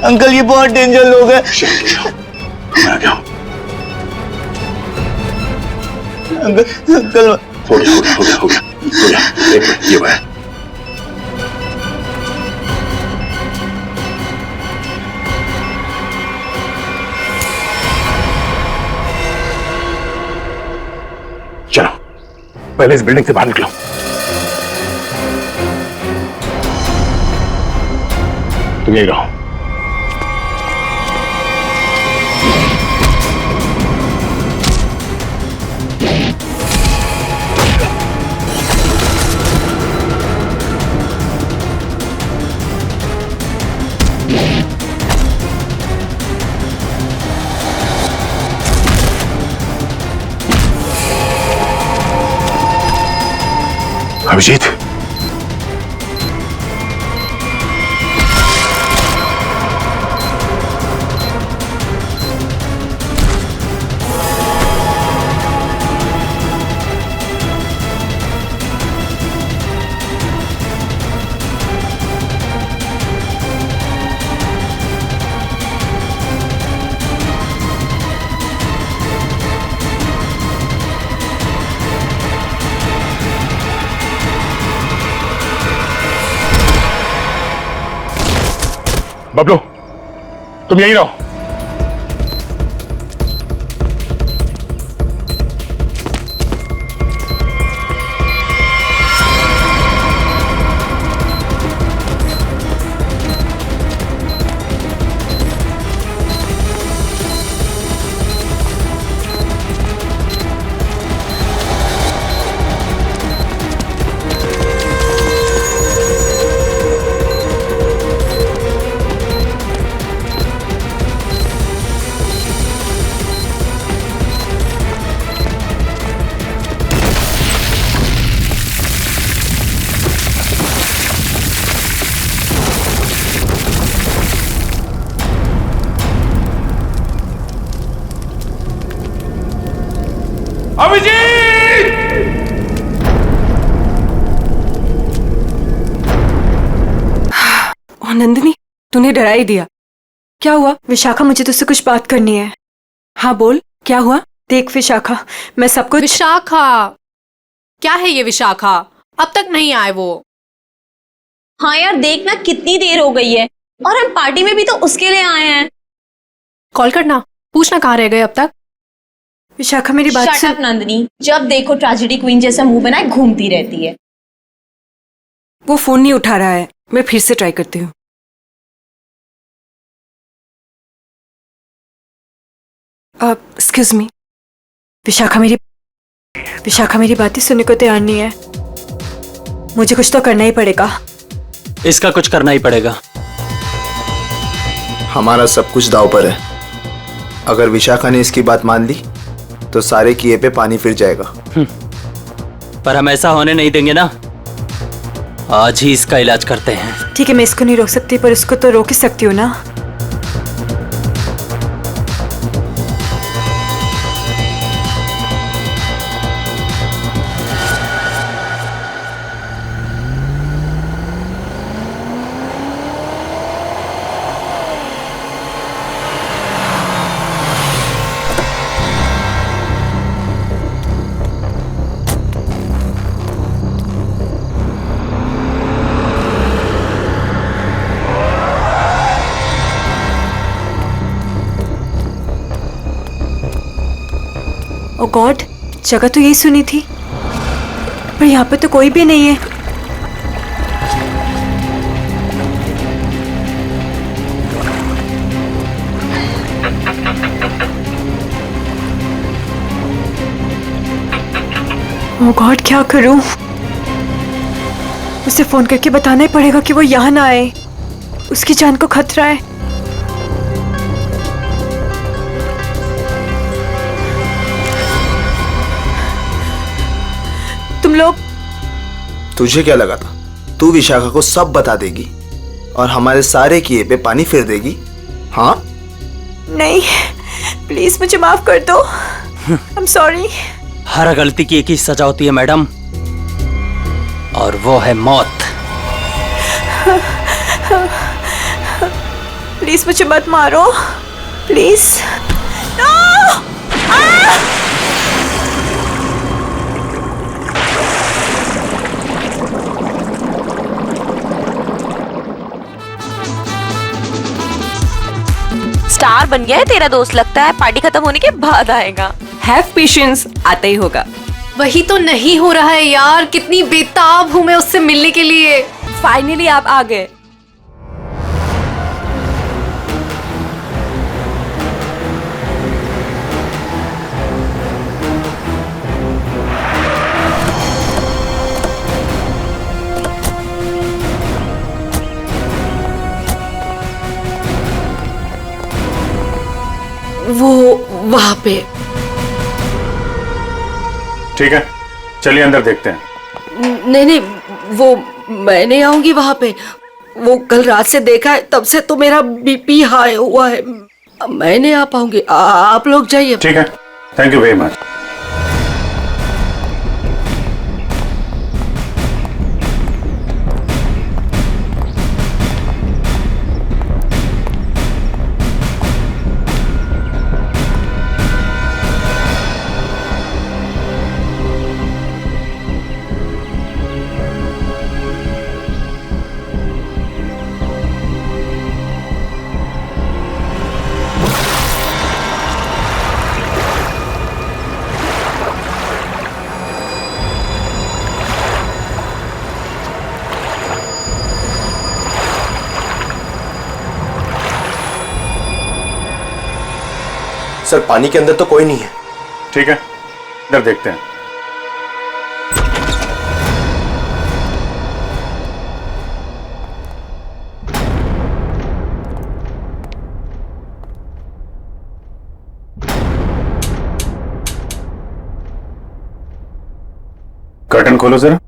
Uncle ये बहुत danger लोग हैं। मैं आ गया हूं। अंकल हो गया। एक मिनट, ये है। चलो पहले इस बिल्डिंग से बाहर निकलो। तुम यही रहो। अभिजीत, बबलू तुम यहीं रहो। नंदिनी, तूने डरा ही दिया। क्या हुआ? विशाखा, मुझे तुझसे कुछ बात करनी है। हाँ बोल, क्या हुआ? देख विशाखा, मैं सब कुछ। विशाखा? क्या है ये विशाखा? अब तक नहीं आए वो। हाँ यार, देखना कितनी देर हो गई है और हम पार्टी में भी तो उसके लिए आए हैं। कॉल करना, पूछना कहाँ रह गए अब तक। विशाखा मेरी बात सुन। नंदिनी, जब देखो ट्रेजेडी क्वीन जैसा मुंह बनाए घूमती रहती है। वो फोन नहीं उठा रहा है, मैं फिर से ट्राई करती हूँ। एक्सक्यूज मी, विशाखा मेरी बातें सुनने को तैयार नहीं है। मुझे कुछ तो करना ही पड़ेगा। इसका कुछ करना ही पड़ेगा। हमारा सब कुछ दांव पर है। अगर विशाखा ने इसकी बात मान ली तो सारे किए पे पानी फिर जाएगा। पर हम ऐसा होने नहीं देंगे ना। आज ही इसका इलाज करते हैं। ठीक है, मैं इसको नहीं रोक सकती पर उसको तो रोक ही सकती हूँ ना। ओ गॉड, जगह तो यही सुनी थी पर यहाँ पे तो कोई भी नहीं है। ओ गॉड, क्या करूं? उसे फोन करके बताना ही पड़ेगा कि वो यहाँ ना आए। उसकी जान को खतरा है। तुम लोग, तुझे क्या लगा था तू विशाखा को सब बता देगी और हमारे सारे किए पे पानी फिर देगी? हाँ? नहीं, प्लीज मुझे माफ कर दो। I am sorry. हर गलती की एक ही सजा होती है मैडम, और वो है मौत। प्लीज मुझे मत मारो, प्लीज। स्टार बन गया है तेरा दोस्त, लगता है पार्टी खत्म होने के बाद आएगा। हैव पेशेंस, आता ही होगा। वही तो नहीं हो रहा है यार, कितनी बेताब हूँ मैं उससे मिलने के लिए। फाइनली आप आ गए। वो वहां पे। ठीक है, चलिए अंदर देखते हैं। नहीं नहीं, वो मैं नहीं आऊंगी वहां पे। वो कल रात से देखा है, तब से तो मेरा बीपी हाई हुआ है। मैं नहीं आ पाऊंगी, आप लोग जाइए। ठीक है, thank you very much. Sir पानी के अंदर तो कोई नहीं है। ठीक है, इधर देखते हैं। कर्टन खोलो जरा।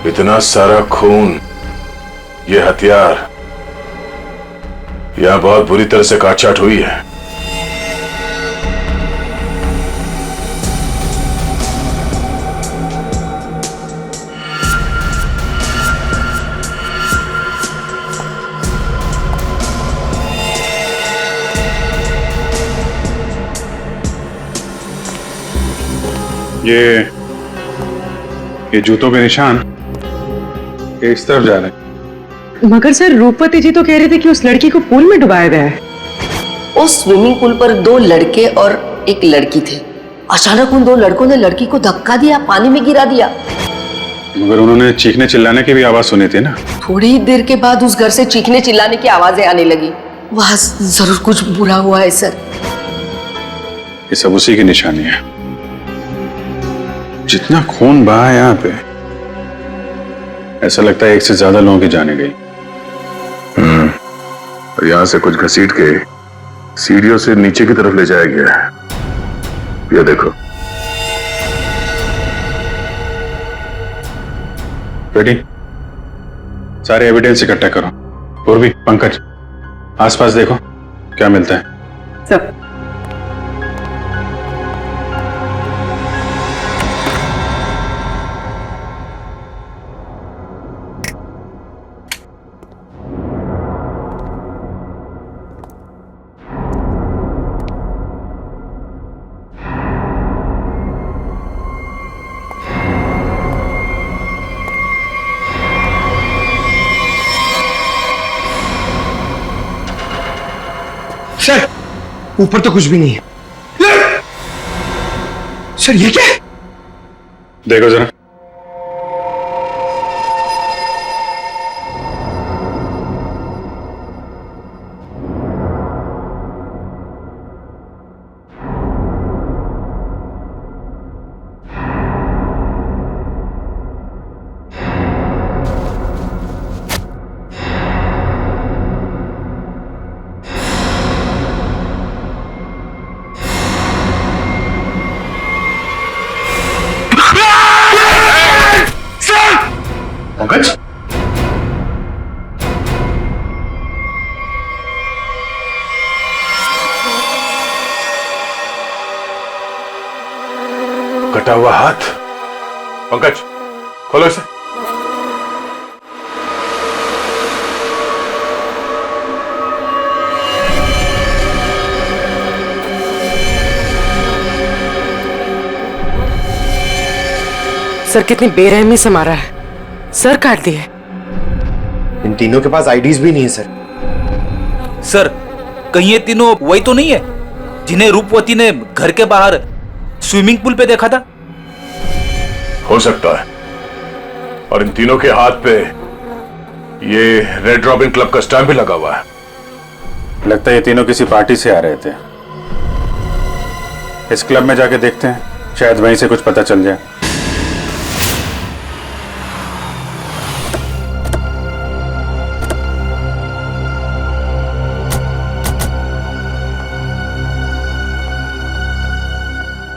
इतना सारा खून, ये हथियार, यहां बहुत बुरी तरह से काटछाट हुई है। ये जूतों के निशान ये इस तरफ जा रहे हैं। मगर सर रूपवती जी तो कह रहे थे कि उस लड़की को पूल में डुबाया गया है। उस स्विमिंग पूल पर 2 लड़के और एक लड़की थे। अचानक उन 2 लड़कों ने लड़की को धक्का दिया, पानी में गिरा दिया। मगर उन्होंने चीखने चिल्लाने की भी आवाज सुनी थी ना। थोड़ी ही देर के बाद उस घर से चीखने चिल्लाने की आवाजें आने लगी। वहां जरूर कुछ बुरा हुआ है सर। ये सब उसी की निशानी है। जितना खून बहा है यहाँ पे, ऐसा लगता है 1 से ज्यादा लोगों की जाने गई। और यहां से कुछ घसीट के सीढ़ियों से नीचे की तरफ ले जाया गया है। ये देखो। बेटी, सारे एविडेंस इकट्ठा करो। पूर्वी, पंकज, आसपास देखो क्या मिलता है। सब सर ऊपर तो कुछ भी नहीं है। सर ये क्या है? देखो जरा। पंकज, कटा हुआ हाथ। पंकज, खोलो इसे। सर कितनी बेरहमी से मारा है, सर काट दिए। इन तीनों के पास आईडीज भी नहीं है सर। सर कहीं ये तीनों वही तो नहीं है जिन्हें रूपवती ने घर के बाहर स्विमिंग पूल पे देखा था? हो सकता है। और इन तीनों के हाथ पे ये रेड रॉबिन क्लब का स्टैम्प भी लगा हुआ है। लगता है ये तीनों किसी पार्टी से आ रहे थे। इस क्लब में जाके देखते हैं, शायद वहीं से कुछ पता चल जाए।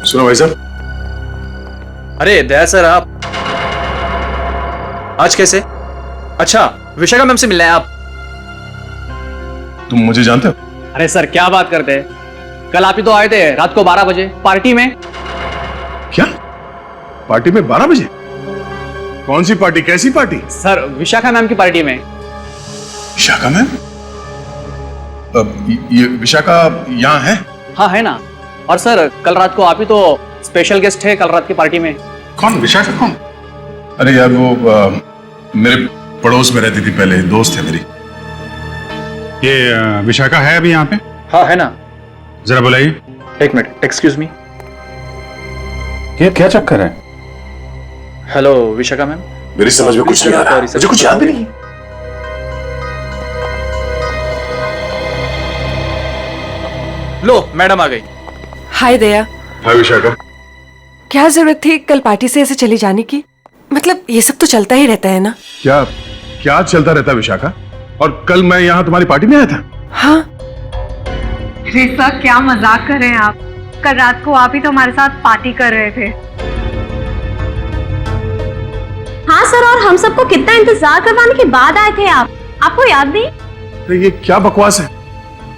सुनो भाई साहब। अरे दया सर, आप आज कैसे? अच्छा, विशाखा मैम से मिलना है आप? तुम मुझे जानते हो? अरे सर क्या बात करते हैं, कल आप ही तो आए थे रात को 12 बजे पार्टी में। क्या पार्टी में 12 बजे? कौन सी पार्टी, कैसी पार्टी? सर विशाखा मैम की पार्टी में। विशाखा मैम? ये विशाखा यहाँ है? हाँ है ना। और सर कल रात को आप ही तो स्पेशल गेस्ट है कल रात की पार्टी में। कौन विशाखा? कौन? अरे यार वो मेरे पड़ोस में रहती थी पहले, दोस्त है मेरी। ये विशाखा है अभी यहाँ पे? हाँ है ना। जरा बुलाइए। एक मिनट, एक्सक्यूज मी। ये क्या चक्कर है? Hello Vishakha ma'am. मेरी समझ में कुछ नहीं आ रहा, मुझे कुछ याद भी नहीं। लो मैडम आ गई। हाय दया। हाय विशाखा। क्या जरूरत थी कल पार्टी से ऐसे चली जाने की? मतलब ये सब तो चलता ही रहता है ना। क्या क्या चलता रहता है विशाखा? और कल मैं यहाँ तुम्हारी पार्टी में आया था। हाँ। अरे सर क्या मजाक कर रहे हैं आप? कल रात को आप ही तो हमारे साथ पार्टी कर रहे थे। हाँ सर, और हम सबको कितना इंतजार करवाने के बाद आए थे आप, आपको याद नहीं? तो ये क्या बकवास है?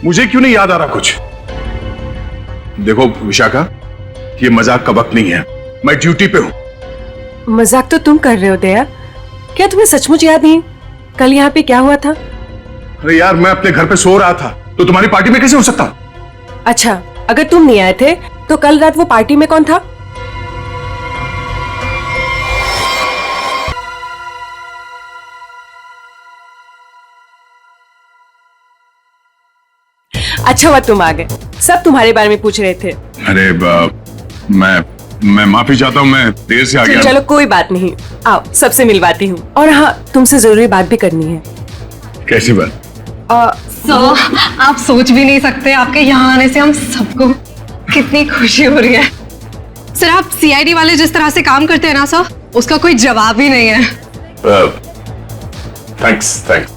मुझे क्यों नहीं याद आ रहा कुछ? देखो विशाखा, ये मजाक का वक्त नहीं है, मैं ड्यूटी पे हूँ। मजाक तो तुम कर रहे हो दया, क्या तुम्हें सचमुच याद नहीं कल यहाँ पे क्या हुआ था? अरे यार मैं अपने घर पे सो रहा था, तो तुम्हारी पार्टी में कैसे हो सकता? अच्छा, अगर तुम नहीं आए थे तो कल रात वो पार्टी में कौन था? अच्छा हुआ तुम आ गए, सब तुम्हारे बारे में पूछ रहे थे। अरे मैं माफी चाहता हूँ, मैं देर से आ गया। चलो कोई बात नहीं, आओ सबसे मिलवाती हूँ। और हाँ, तुमसे जरूरी बात भी करनी है। कैसी बात? सर आप सोच भी नहीं सकते, आपके यहाँ आने से हम सबको कितनी खुशी हो रही है। सर आप सीआईडी वाले जिस तरह से काम करते हैं ना सर, उसका कोई जवाब ही नहीं है। Thanks thanks.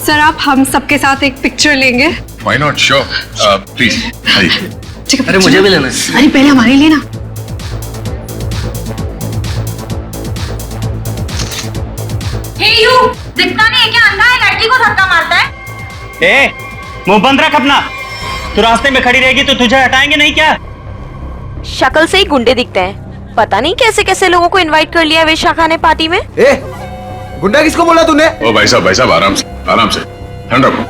सर आप हम सबके साथ एक पिक्चर लेंगे? व्हाई नॉट, श्योर, प्लीज आइए। अरे मुझे भी लेना है। अरे पहले हमारे लिए ना। दिखता नहीं है क्या अंधा है, लड़की को धक्का मारता है? ए, मुंह बंद रख अपना। तू रास्ते में खड़ी रहेगी तो तुझे हटाएंगे नहीं क्या? शक्ल से ही गुंडे दिखते हैं, पता नहीं कैसे कैसे लोगों को इनवाइट कर लिया विशाखा ने पार्टी में। गुंडा किसको बोला तूने? ओ भाई साहब आराम से ठंड रखो।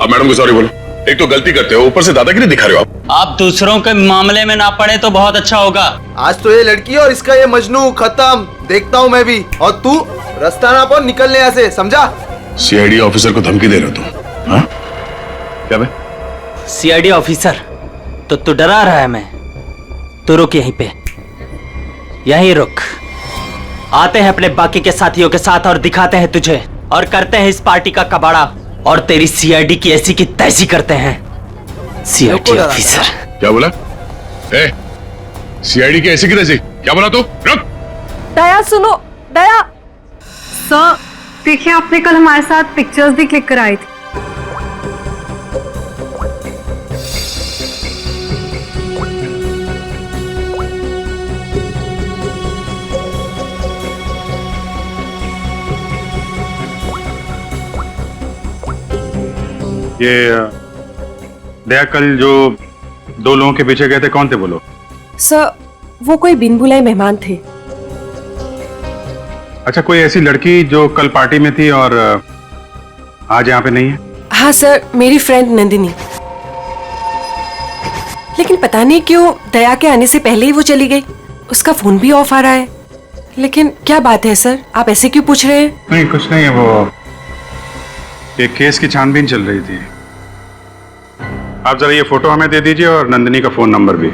अब मैडम को सॉरी बोलो। एक तो गलती करते हो, ऊपर से दादागिरी दिखा रहे हो आप। आप दूसरों के मामले में ना पड़े तो बहुत अच्छा होगा। आज तो ये लड़की और इसका ये मजनू खत्म, देखता हूँ मैं भी। और तू रास्ता ना पर निकलने यहाँ से, समझा? सीआईडी ऑफिसर को धमकी दे रहे हो तुम? हाँ? क्या बे? सीआईडी ऑफिसर तो तू डरा रहा है? मैं तू रुक यहीं पे, यहीं रुक। आते हैं अपने बाकी के साथियों के साथ और दिखाते हैं तुझे, और करते हैं इस पार्टी का कबाड़ा, और तेरी सीआईडी की ऐसी की तैसी करते हैं। CID officer. क्या बोला? सीआईडी की ऐसी की तैसी? क्या बोला तू? रुक। दया सुनो, दया। सर देखिए, आपने कल हमारे साथ पिक्चर्स भी क्लिक कराई थी। ये दया कल जो 2 लोगों के पीछे गए थे, कौन थे वो लोग? सर वो कोई बिन बुलाए मेहमान थे। अच्छा, कोई ऐसी लड़की जो कल पार्टी में थी और आज यहाँ पे नहीं है? हाँ सर, मेरी फ्रेंड नंदिनी। लेकिन पता नहीं क्यों दया के आने से पहले ही वो चली गई। उसका फोन भी ऑफ आ रहा है। लेकिन क्या बात है सर, आप ऐसे क्यों पूछ रहे हैं? नहीं, कुछ नहीं है। वो एक केस की छानबीन चल रही थी। आप जरा ये फोटो हमें दे दीजिए और नंदिनी का फोन नंबर भी।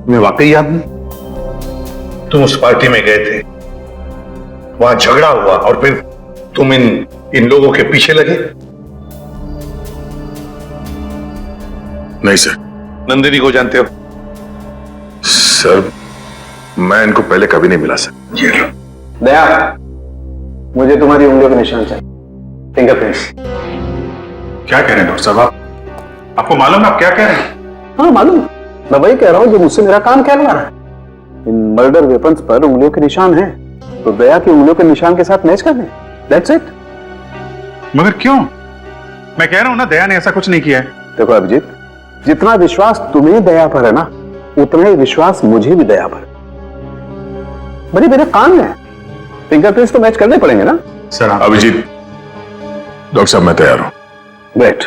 तुम्हें वाकई याद नहीं? तुम उस पार्टी में गए थे, वहां झगड़ा हुआ और फिर तुम इन लोगों के पीछे लगे? नहीं सर। नंदिनी को जानते हो? सर मैं इनको पहले कभी नहीं मिला सर। ये लो। दया, मुझे तुम्हारी उंगलियों के निशान चाहिए, फिंगरप्रिंट्स। क्या कह रहे हैं डॉक्टर साहब? आपको मालूम है आप क्या कह रहे हैं? हाँ मालूम, मैं वही कह रहा हूँ जो मुझसे मेरा काम कहलवा रहा है। इन मर्डर वेपन्स पर उंगलियों के निशान हैं, तो दया की उंगलियों के निशान के साथ मैच कर दें। That's it. मगर क्यों? मैं कह रहा हूं ना, दया ने ऐसा कुछ नहीं किया है। देखो अभिजीत, जितना विश्वास तुम्हें दया पर है ना, उतना ही विश्वास मुझे भी दया पर। बड़ी मेरे काम है, फिंगरप्रिंट्स तो मैच करने पड़ेंगे ना सर। अभिजीत, डॉक्टर साहब मैं तैयार हूं। ग्रेट।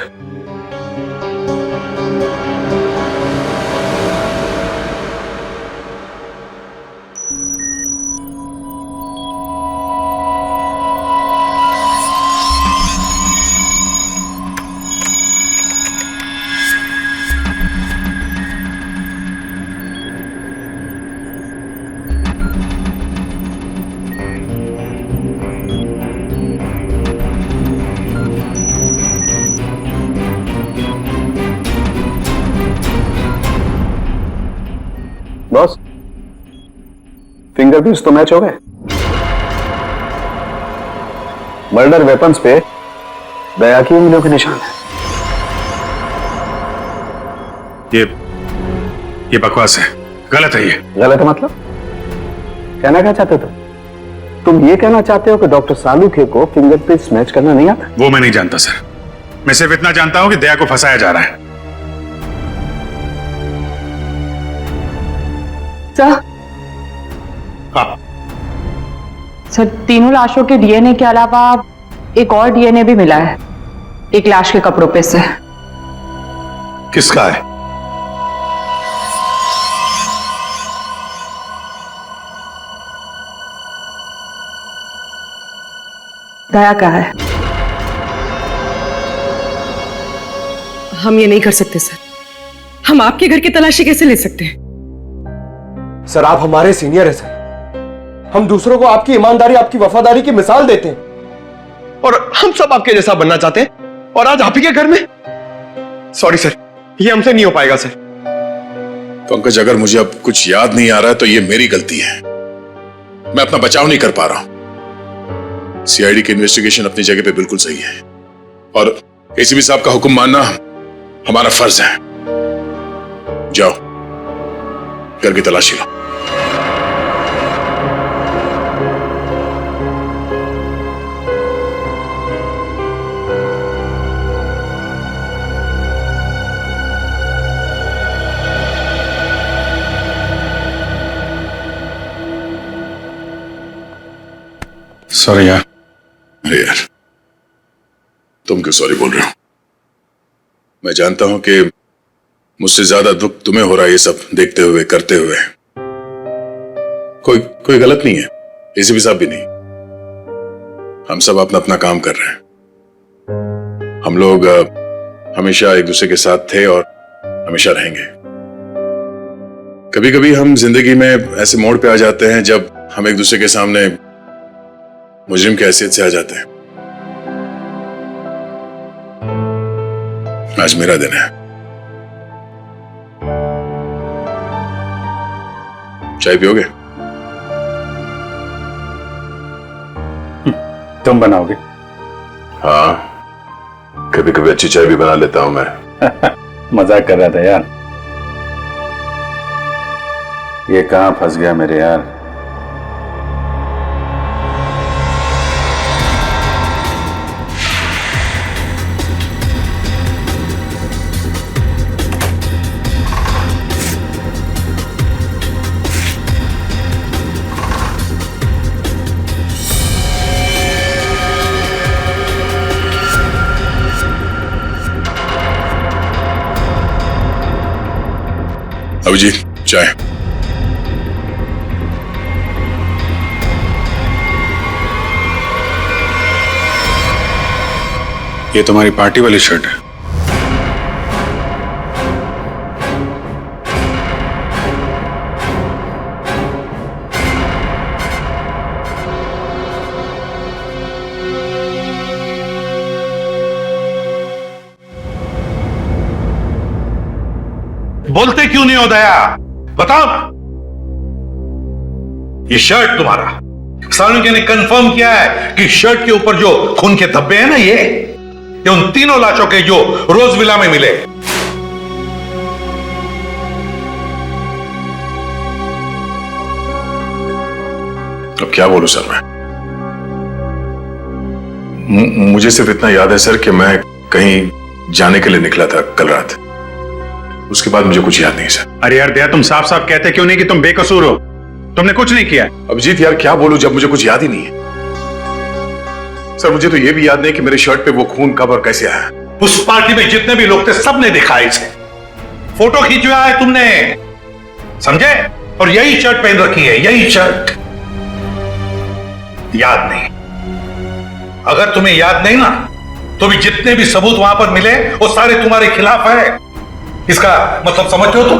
बॉस, फिंगरप्रिंट्स तो मैच हो गए। मर्डर वेपन्स पे दया की उंगलियों के निशान है। ये बकवास है, गलत है। ये गलत है मतलब? कहना क्या चाहते हो तुम? ये कहना चाहते हो कि डॉक्टर सालुखे को फिंगरप्रिंट्स मैच करना नहीं आता? वो मैं नहीं जानता सर। मैं सिर्फ इतना जानता हूं कि दया को फंसाया जा रहा है। सर, तीनों लाशों के डीएनए के अलावा एक और डीएनए भी मिला है, एक लाश के कपड़ों पे से। किसका है? दया का है। हम ये नहीं कर सकते सर। हम आपके घर की तलाशी कैसे ले सकते हैं? सर आप हमारे सीनियर हैं सर। हम दूसरों को आपकी ईमानदारी, आपकी वफादारी की मिसाल देते हैं और हम सब आपके जैसा बनना चाहते हैं, और आज आप ही के घर में। सॉरी सर, ये हमसे नहीं हो पाएगा सर। पंकज, अगर मुझे अब कुछ याद नहीं आ रहा है तो ये मेरी गलती है। मैं अपना बचाव नहीं कर पा रहा हूं। सीआईडी की इन्वेस्टिगेशन अपनी जगह पे बिल्कुल सही है, और एसीपी साहब का हुक्म मानना हमारा फर्ज है। जाओ, घर की तलाशी लो। सॉरी यार। अरे यार, तुम क्यों सॉरी बोल रहे हो? मैं जानता हूं कि मुझसे ज्यादा दुख तुम्हें हो रहा है ये सब देखते हुए, करते हुए। कोई गलत नहीं है, एसीपी साहब भी नहीं। हम सब अपना अपना काम कर रहे हैं। हम लोग हमेशा एक दूसरे के साथ थे और हमेशा रहेंगे। कभी कभी हम जिंदगी में ऐसे मोड़ पे आ जाते हैं जब हम एक दूसरे के सामने मुजरिम की हैसियत से आ जाते हैं। आज मेरा दिन है। चाय पियोगे? तुम बनाओगे? हाँ, कभी कभी अच्छी चाय भी बना लेता हूं मैं। मजाक कर रहा था यार। ये कहां फंस गया मेरे यार। अभिजीत, चाय। ये तुम्हारी पार्टी वाली शर्ट है। बोलते क्यों नहीं हो दया? बताओ। ये शर्ट तुम्हारा, सानुके ने कंफर्म किया है कि शर्ट के ऊपर जो खून के धब्बे हैं ना, ये उन तीनों लाशों के जो रोज विला में मिले। अब क्या बोलूं सर मैं? मुझे सिर्फ इतना याद है सर कि मैं कहीं जाने के लिए निकला था कल रात। उसके बाद मुझे कुछ याद नहीं सर। अरे यार दया, तुम साफ साफ कहते क्यों नहीं कि तुम बेकसूर हो? तुमने कुछ नहीं किया। अभिजीत यार, क्या बोलूं जब मुझे कुछ याद ही नहीं है। सर मुझे तो यह भी याद नहीं कि मेरे शर्ट पे वो खून कब और कैसे आया। उस पार्टी में जितने भी लोग थे सबने दिखाया इसे। फोटो खींचवाया है तुमने, समझे? और यही शर्ट पहन रखी है, यही शर्ट। याद नहीं? अगर तुम्हें याद नहीं ना, तो भी जितने भी सबूत वहां पर मिले वो सारे तुम्हारे खिलाफ है। इसका मतलब समझते हो तुम?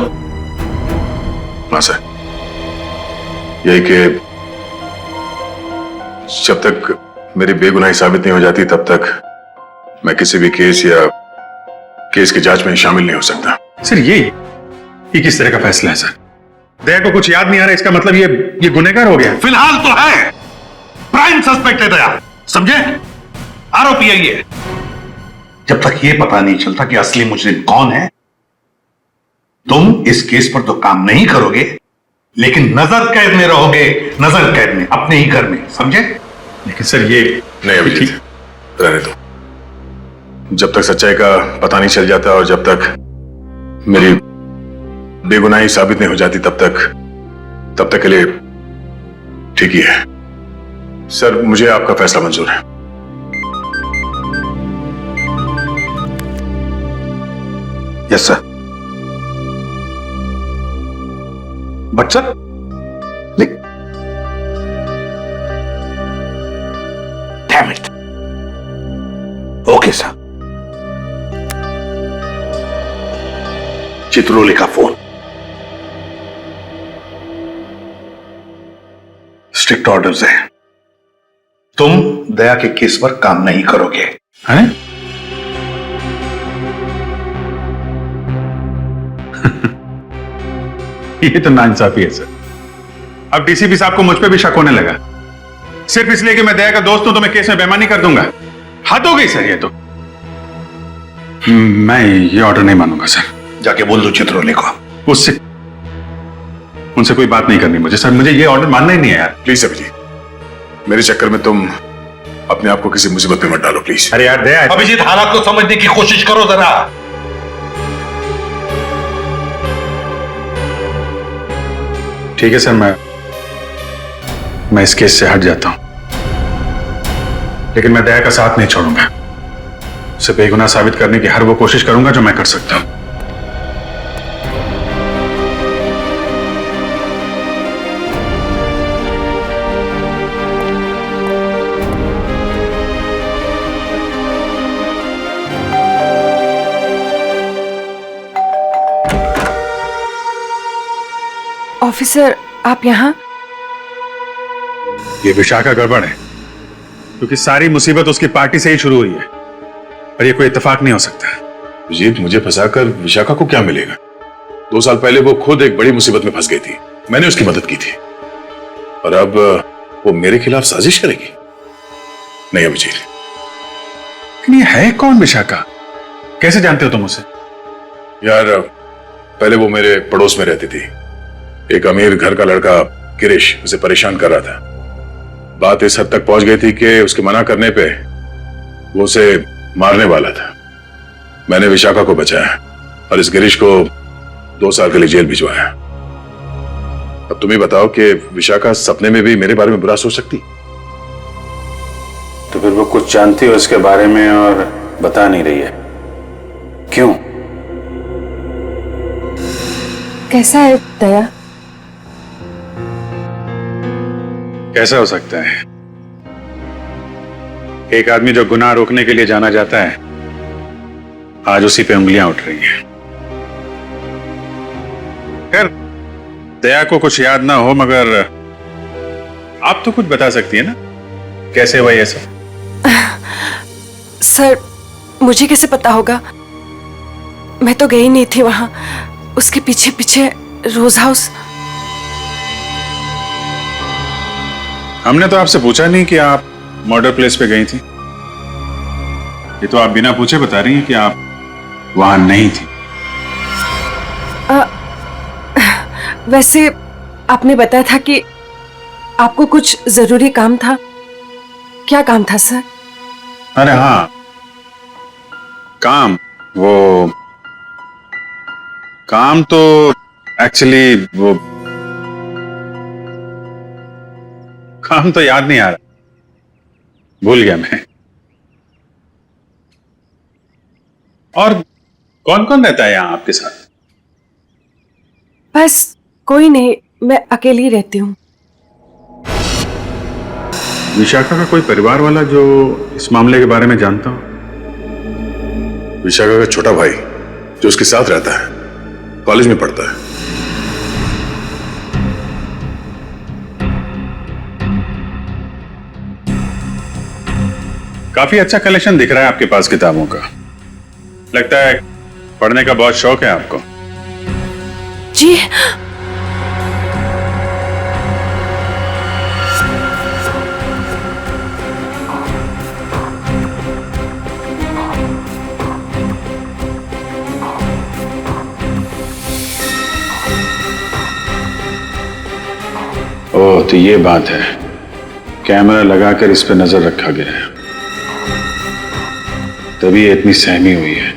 हाँ सर, यही कि जब तक मेरी बेगुनाही साबित नहीं हो जाती तब तक मैं किसी भी केस या केस की जांच में शामिल नहीं हो सकता। सर ये किस तरह का फैसला है सर? दया को कुछ याद नहीं आ रहा, इसका मतलब ये गुनहगार हो गया? फिलहाल तो है, प्राइम सस्पेक्ट है दया, समझे? आरोपी है ये। जब तक ये पता नहीं चलता कि असली मुजरिम कौन है, तुम इस केस पर तो काम नहीं करोगे, लेकिन नजर कैद में रहोगे, नजर कैद में, अपने ही घर में, समझे? लेकिन सर ये नहीं अभिजीत, रहने दो। जब तक सच्चाई का पता नहीं चल जाता और जब तक मेरी बेगुनाही साबित नहीं हो जाती तब तक के लिए ठीक ही है। सर मुझे आपका फैसला मंजूर है। Yes sir. But sir, damn it. Okay sir. Chitrole का फोन। स्ट्रिक्ट ऑर्डर्स है, तुम दया के केस पर काम नहीं करोगे, हैं? ये तो नाइंसाफी है सर। अब डीसीपी साहब को मुझ पे भी शक होने लगा, सिर्फ इसलिए कि मैं दया का दोस्त हूं तो मैं केस में बेईमानी कर दूंगा। हद हो गई सर ये तो। मैं ये ऑर्डर नहीं मानूंगा सर। जाके बोल दो चित्रोले को। उनसे कोई बात नहीं करनी मुझे सर, मुझे ये ऑर्डर मानना ही नहीं है यार। प्लीज अभिजीत, मेरे चक्कर में तुम अपने आप को किसी मुसीबत में मत डालो प्लीज। अरे यार दया, अभिजीत हालात को समझने की कोशिश करो जरा। ठीक है सर, मैं इस केस से हट जाता हूं, लेकिन मैं दया का साथ नहीं छोड़ूंगा। उसे बेगुनाह साबित करने की हर वो कोशिश करूंगा जो मैं कर सकता हूं। ऑफिसर, आप यहाँ? ये विशाखा गड़बड़ है, क्योंकि सारी मुसीबत उसकी पार्टी से ही शुरू हुई है और ये कोई इत्तेफाक नहीं हो सकता। अभिजीत, मुझे फंसाकर विशाखा को क्या मिलेगा? 2 साल पहले वो खुद एक बड़ी मुसीबत में फंस गई थी, मैंने उसकी मदद की थी, और अब वो मेरे खिलाफ साजिश करेगी? नहीं अभिजीत। लेकिन ये है कौन विशाखा? कैसे जानते हो तुम उसे? यार पहले वो मेरे पड़ोस में रहती थी। एक अमीर घर का लड़का गिरीश उसे परेशान कर रहा था। बात इस हद तक पहुंच गई थी कि उसके मना करने पे वो उसे मारने वाला था। मैंने विशाखा को बचाया और इस गिरीश को 2 साल के लिए जेल भिजवाया। अब तुम ही बताओ कि विशाखा सपने में भी मेरे बारे में बुरा सोच सकती? तो फिर वो कुछ जानती हो इसके बारे में और बता नहीं रही है, क्यों? कैसा है दया? कैसा हो सकता है? एक आदमी जो गुनाह रोकने के लिए जाना जाता है, आज उसी पे उंगलियां उठ रही हैं। खैर, दया को कुछ याद ना हो, मगर आप तो कुछ बता सकती है ना, कैसे हुआ ये सब? सर, मुझे कैसे पता होगा? मैं तो गई नहीं थी वहां। उसके पीछे पीछे रोज हाउस। हमने तो आपसे पूछा नहीं कि आप मर्डर प्लेस पे गई थी। ये तो आप बिना पूछे बता रही हैं कि आप वहां नहीं थी। वैसे आपने बताया था कि आपको कुछ जरूरी काम था। क्या काम था सर? अरे हाँ, काम तो एक्चुअली वो काम तो याद नहीं आ रहा, भूल गया मैं। और कौन कौन रहता है यहां आपके साथ? बस कोई नहीं, मैं अकेली रहती हूँ। विशाखा का कोई परिवार वाला जो इस मामले के बारे में जानता हो? विशाखा का छोटा भाई जो उसके साथ रहता है, कॉलेज में पढ़ता है। काफी अच्छा कलेक्शन दिख रहा है आपके पास किताबों का। लगता है पढ़ने का बहुत शौक है आपको। जी। ओह, तो ये बात है। कैमरा लगाकर इस पे नजर रखा गया है, तभी ये इतनी सहमी हुई है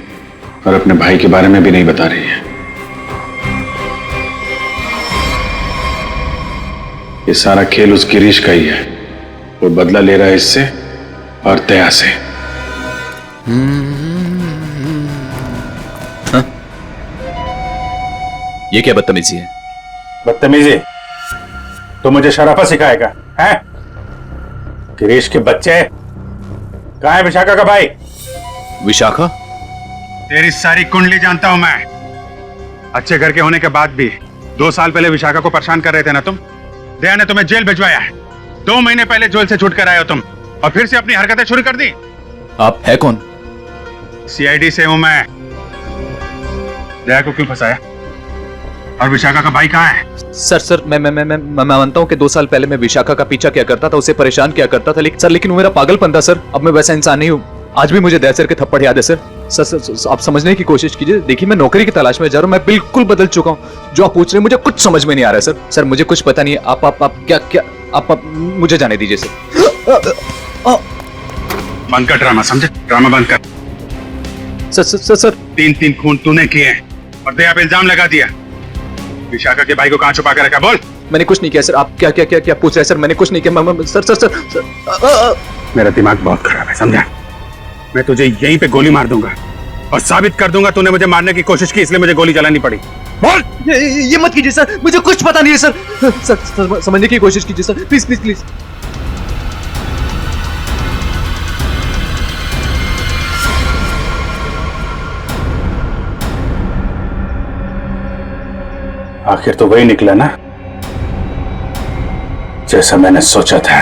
और अपने भाई के बारे में भी नहीं बता रही है। ये सारा खेल उस गिरीश का ही है। वो बदला ले रहा है इससे और दया से। हाँ? ये क्या बदतमीजी है? बदतमीजी? तो मुझे शराफत सिखाएगा है? गिरीश के बच्चे। कहां है विशाखा का भाई? विशाखा? तेरी सारी कुंडली जानता हूं मैं। अच्छे घर के होने के बाद भी 2 साल पहले विशाखा को परेशान कर रहे थे ना तुम। दया ने तुम्हें जेल भिजवाया है। 2 महीने पहले जेल से छूट कर आए हो तुम, और फिर से अपनी हरकतें शुरू कर दी। आप है कौन? सीआईडी से हूं मैं। दया को क्यों फंसाया? और विशाखा का भाई कहाँ है? सर मैं मानता हूँ कि 2 साल पहले मैं विशाखा का पीछा किया करता था, उसे परेशान किया करता था, लेकिन वो मेरा पागलपन था सर। अब मैं वैसा इंसान नहीं हूँ। आज भी मुझे दया सर के थप्पड़ याद है सर। सर आप समझने की कोशिश कीजिए। देखिए, मैं नौकरी की तलाश में जा रहा हूँ। मैं बिल्कुल बदल चुका हूँ। जो आप पूछ रहे हैं मुझे कुछ समझ में नहीं आ रहा है सर। सर मुझे कुछ पता नहीं है। आप क्या आप मुझे जाने दीजिए सर। बंद कर ड्रामा, समझे? ड्रामा बंद कर। सर 3 खून तूने किए हैं और दया पे इल्जाम लगा दिया। विशाखा के भाई को कहां छुपा कर रखा? बोल। मैंने कुछ नहीं किया सर। आप क्या पूछ रहे हैं सर? मैंने कुछ नहीं किया। सर मेरा दिमाग बहुत खराब है, समझा? मैं तुझे यहीं पे गोली मार दूंगा और साबित कर दूंगा तूने मुझे मारने की कोशिश की, इसलिए मुझे गोली चलानी पड़ी। बोल। ये मत कीजिए सर, मुझे कुछ पता नहीं है सर। सर समझने की कोशिश कीजिए सर, प्लीज। आखिर तो वही निकला ना, जैसा मैंने सोचा था।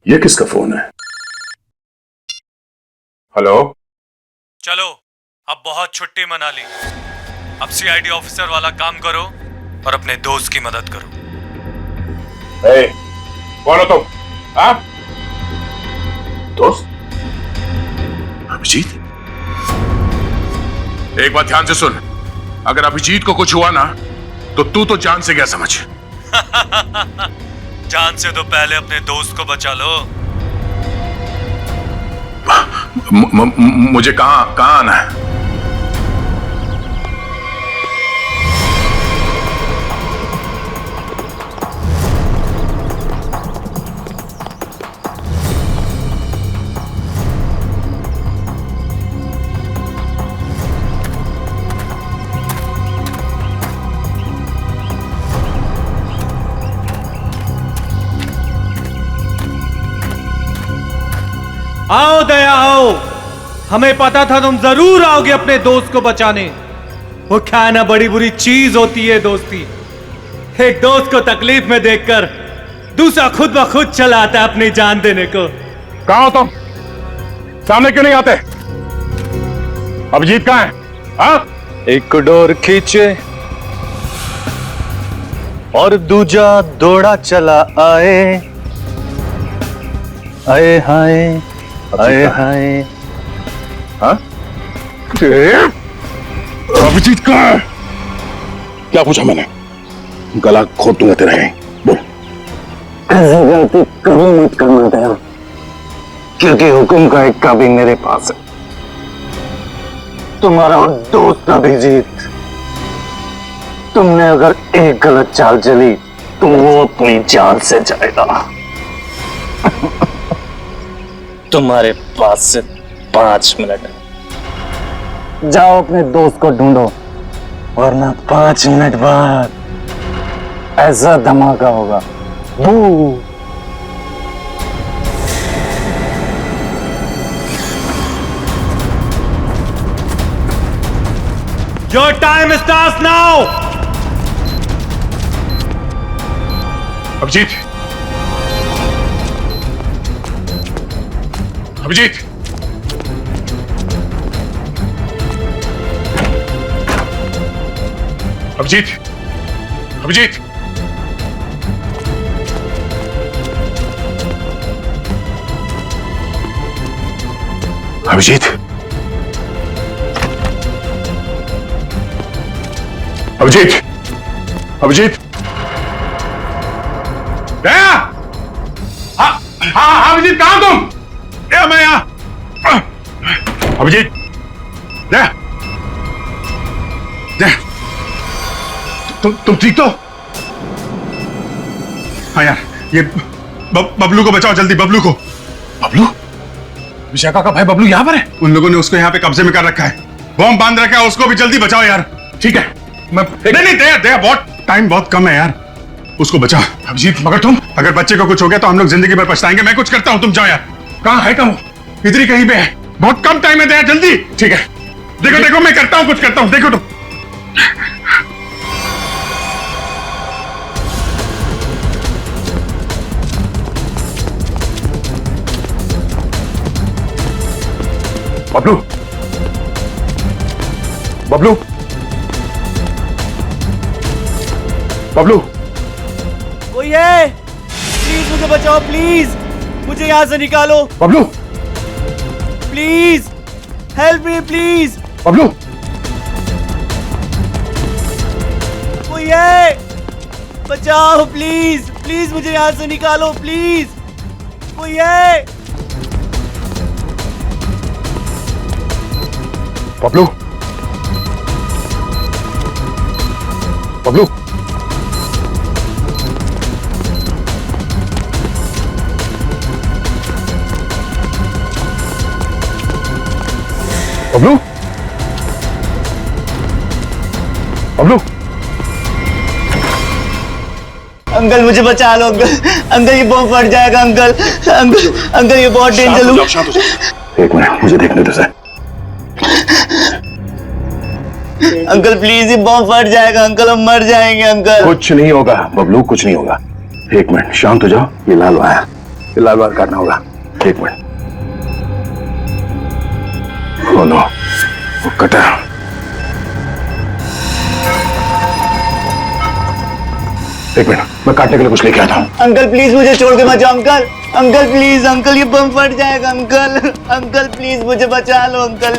ये किसका फोन है? हेलो। चलो अब बहुत छुट्टी मना ली। अब सीआईडी ऑफिसर वाला काम करो और अपने दोस्त की मदद करो। कौन हो तुम? हाँ? दोस्त? अभिजीत? एक बात ध्यान से सुन, अगर अभिजीत को कुछ हुआ ना तो तू तो जान से गया समझ। जान से तो पहले अपने दोस्त को बचा लो। मुझे कहां आना है? आओ दया आओ, हमें पता था तुम जरूर आओगे अपने दोस्त को बचाने। वो क्या ना बड़ी बुरी चीज होती है दोस्ती। एक दोस्त को तकलीफ में देखकर दूसरा खुद ब खुद चला आता है अपनी जान देने को। कहां हो तुम? सामने क्यों नहीं आते? अभिजीत कहां है? हाँ? एक डोर खींचे और दूजा दौड़ा चला आए। आए हाय आए हाय। हाँ? अभिजीत कहां है? क्या पूछा मैंने? गला खोद दूंगा तेरा। बोल। ऐसी गलती कभी मत करना दया, क्योंकि हुक्म का एक कभी मेरे पास है। तुम्हारा दोस्त अभिजीत, तुमने अगर एक गलत चाल चली तो वो अपनी जान से जाएगा। तुम्हारे पास से 5 मिनट है, जाओ अपने दोस्त को ढूंढो, वरना 5 मिनट बाद ऐसा धमाका होगा। बू। Your time starts now. Abhijit, Abhijit, Abhijit, Abhijit, Abhijit, Abhijit, Abhijit, दया! हाँ, हाँ, अभिजीत कहाँ तुम? दया, मैं यहाँ। अभिजीत, दया, दया, तुम ठीक तो? हाँ यार, ये बबलू को बचाओ जल्दी, बबलू को। बबलू? विशाखा का भाई बबलू यहाँ पर है? उन लोगों ने उसको यहाँ पे कब्जे में कर रखा है, बॉम्ब बांध रखा है, उसको भी जल्दी बचाओ यार। ठीक है, मैं नहीं दया, दया, बहुत टाइम बहुत कम है यार, उसको बचाओ। अभिजीत, मगर तुम, अगर बच्चे को कुछ हो गया तो हम लोग जिंदगी भर पछताएंगे। मैं कुछ करता हूँ, तुम जाओ यार। कहाँ है? कहाँ? इधर ही कहीं पे है, बहुत कम टाइम है दया, जल्दी। ठीक है, देखो देखो मैं करता हूँ, कुछ करता हूँ, देखो तुम। बबलू, बबलू, बबलू, कोई है? प्लीज मुझे बचाओ, प्लीज मुझे यहाँ से निकालो। Bablu, please help me, please. Bablu, कोई है? बचाओ प्लीज, प्लीज मुझे यहाँ से निकालो, प्लीज। कोई है? बबलू, बबलू, बबलू, बबलू, अंकल मुझे बचा लो अंकल, अंकल ये बॉम्ब फट जाएगा अंकल, अंकल, अंकल ये बहुत डेंजर हो। एक मिनट मुझे देखने दो सर। अंकल प्लीज ये बॉम्ब फट जाएगा अंकल, हम मर जाएंगे अंकल। कुछ नहीं होगा बबलू, कुछ नहीं होगा। एक मिनट शांत हो जाओ, ये लाल आया, ये लाल वायर करना होगा। एक मिनट। Oh no, वो कटा। एक मिनट, मैं काटने के लिए कुछ लेके आता हूँ। अंकल प्लीज मुझे छोड़ के मत जाओ अंकल। अंकल प्लीज अंकल, ये बम फट जाएगा अंकल। अंकल प्लीज मुझे बचा लो अंकल।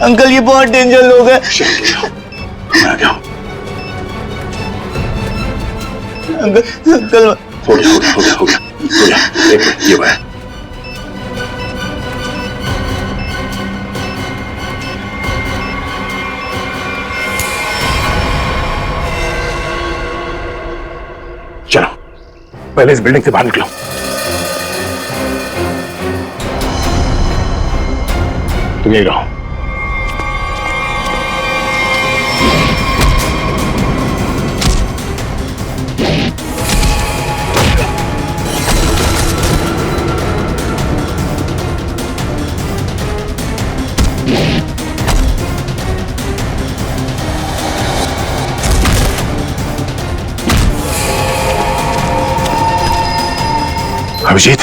अंकल ये बहुत डेंजर लोग हैं। मैं आ गया हूँ। अंकल हो गया। एक मिनट, ये भाई चलो पहले इस बिल्डिंग से बाहर निकलो। तुम यही रहो। अभिजीत,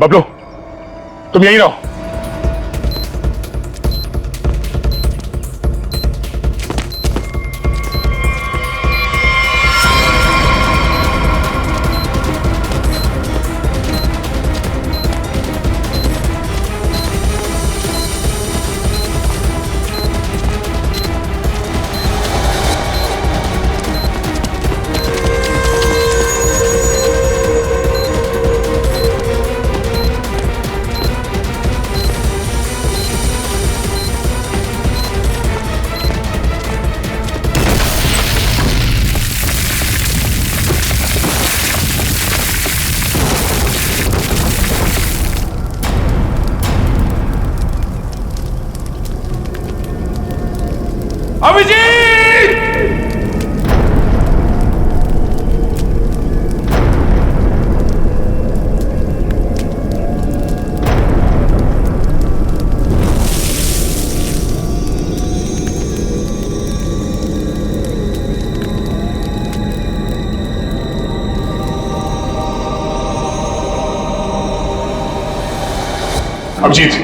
बबलू तुम यहीं रहो। अभिजीत,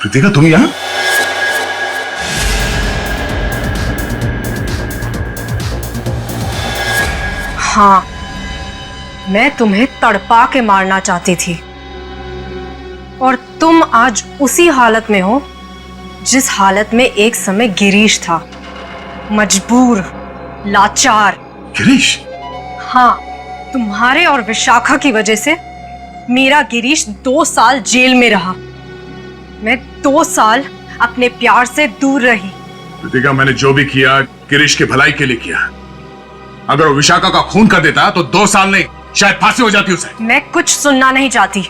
कृतिका तुम यहां? हाँ, मैं तुम्हें तड़पा के मारना चाहती थी और तुम आज उसी हालत में हो जिस हालत में एक समय गिरीश था, मजबूर, लाचार। गिरीश? हाँ, तुम्हारे और विशाखा की वजह से मेरा गिरीश 2 साल जेल में रहा। मैं 2 साल अपने प्यार से दूर रही। कृतिका, मैंने जो भी किया गिरीश की भलाई के लिए किया। अगर वो विशाखा का खून कर देता तो 2 साल नहीं, शायद फांसी हो जाती उसे। मैं कुछ सुनना नहीं चाहती,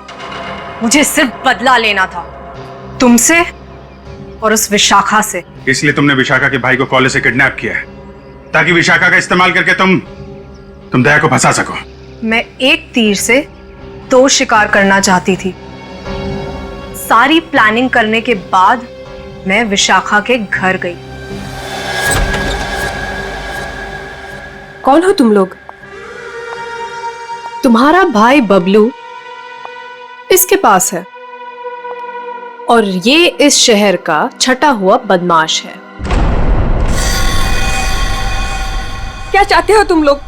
मुझे सिर्फ बदला लेना था, तुमसे और उस विशाखा से। इसलिए तुमने विशाखा के भाई को कॉलेज से किडनैप किया है ताकि विशाखा का इस्तेमाल करके तुम दया को फंसा सको। मैं एक तीर से 2 शिकार करना चाहती थी। सारी प्लानिंग करने के बाद मैं विशाखा के घर गई। कौन हो तुम लोग? तुम्हारा भाई बबलू इसके पास है। और ये इस शहर का छटा हुआ बदमाश है। क्या चाहते हो तुम लोग?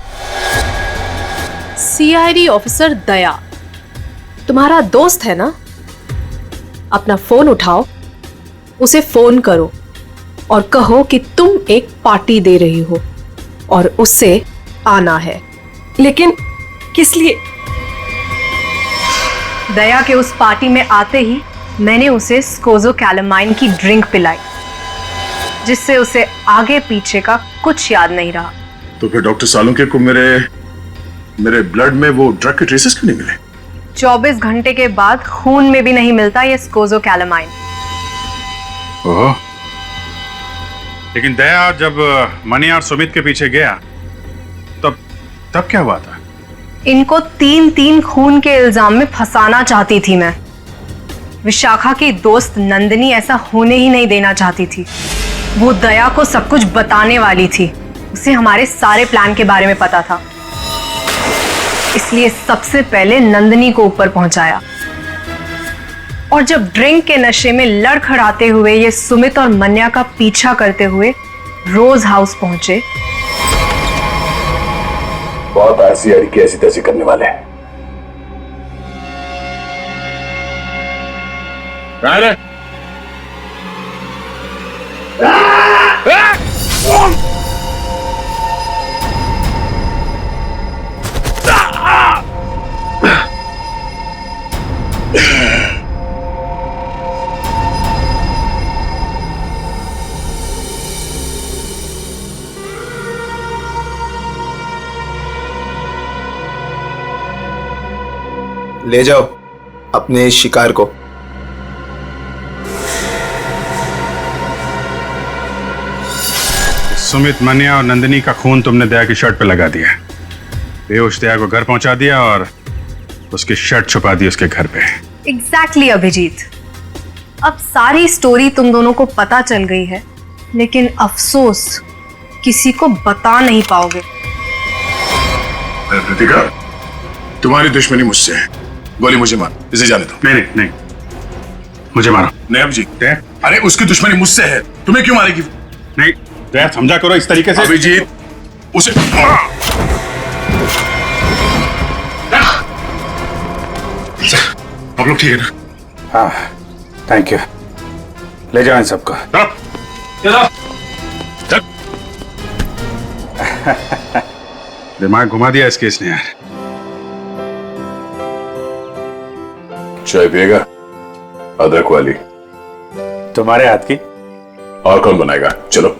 सीआईडी ऑफिसर दया तुम्हारा दोस्त है ना? अपना फोन उठाओ, उसे फोन करो और कहो कि तुम एक पार्टी दे रही हो और उससे आना है। लेकिन किस लिए? दया के उस पार्टी में आते ही मैंने उसे स्कोज़ोकैलामाइन की ड्रिंक पिलाई, जिससे उसे आगे पीछे का कुछ याद नहीं रहा। तो फिर डॉक्टर सालुंके को मेरे ब्लड में वो ड्रग के ट्रेसेस क्यों नहीं मिले? 24 घंटे के बाद खून में भी नहीं मिलता ये स्कोज़ोकैलामाइन। ओह, लेकिन दया जब मनी और सुमित के पीछे गया तब क्या हुआ था? इनको 3 खून के इल्जाम में फंसाना चाहती थी मैं। विशाखा की दोस्त नंदिनी ऐसा होने ही नहीं देना चाहती थी। वो दया को सब कुछ बताने वाली थी। उसे हमारे सारे प्लान के बारे में पता था, इसलिए सबसे पहले नंदिनी को ऊपर पहुंचाया। और जब ड्रिंक के नशे में लड़खड़ाते हुए ये सुमित और मन्या का पीछा करते हुए रोज हाउस पहुंचे, बहुत ऐसी की ऐसी तैसी करने वाले हैं। ले जाओ अपने शिकार को। सुमित, मन्या और नंदिनी का खून तुमने दया की शर्ट पे लगा दिया। बेहोश दया को घर पहुंचा दिया और उसकी शर्ट छुपा दी उसके घर पे। एग्जैक्टली अभिजीत, अब सारी स्टोरी तुम दोनों को पता चल गई है, लेकिन अफसोस किसी को बता नहीं पाओगे। कृतिका, तुम्हारी दुश्मनी मुझसे है। गोली मुझे मार, इसे जाने दो। नहीं, मुझे मारो। नहीं अभिजीत, अरे उसकी दुश्मनी मुझसे है, तुम्हें क्यों मारेगी? नहीं दया, समझा करो इस तरीके से। अभिजीत, उसे आप लोग ठीक है ना? हाँ, थैंक यू। ले जाओ इन सबको। दिमाग घुमा दिया इस केस ने यार। चाय पिएगा? अदरक वाली। तुम्हारे हाथ की। और कौन बनाएगा? चलो।